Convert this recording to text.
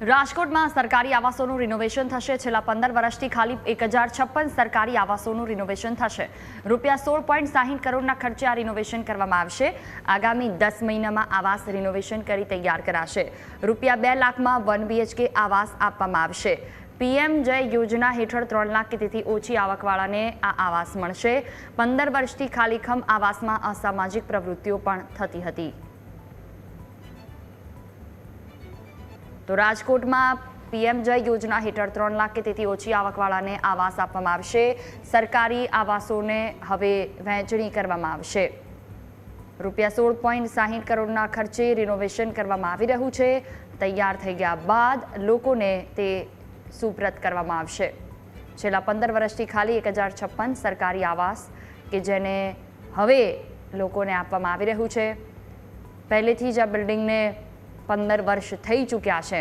રાજકોટમાં સરકારી આવાસોનું રિનોવેશન થશે। છેલ્લા 15 વર્ષથી ખાલી 1056 સરકારી આવાસોનું રિનોવેશન થશે। રૂપિયા 16.60 કરોડના ખર્ચે આ રિનોવેશન કરવામાં આવશે। આગામી 10 મહિનામાં આવાસ રિનોવેશન કરી તૈયાર કરાશે। રૂપિયા 2 લાખમાં 1 BHK આવાસ આપવામાં આવશે। PM જય યોજના હેઠળ 3 લાખ કે તેથી ઓછી આવકવાળાને આ આવાસ મળશે। 15 વર્ષથી ખાલીખમ આવાસમાં અસામાજિક પ્રવૃત્તિઓ પણ થતી હતી। તો રાજકોટમાં PM જય યોજના હેઠળ 3 લાખ કે તેથી ઓછી આવકવાળાને આવાસ આપવામાં આવશે। સરકારી આવાસોને હવે વહેંચણી કરવામાં આવશે। રૂપિયા 16.60 કરોડના ખર્ચે રિનોવેશન કરવામાં આવી રહ્યું છે। તૈયાર થઈ ગયા બાદ લોકોને તે સુપ્રત કરવામાં આવશે। છેલ્લા 15 વર્ષથી ખાલી 1056 સરકારી આવાસ કે જેને હવે લોકોને આપવામાં આવી રહ્યું છે। પહેલેથી જ આ બિલ્ડિંગને 15 વર્ષ થઈ ચૂક્યા છે।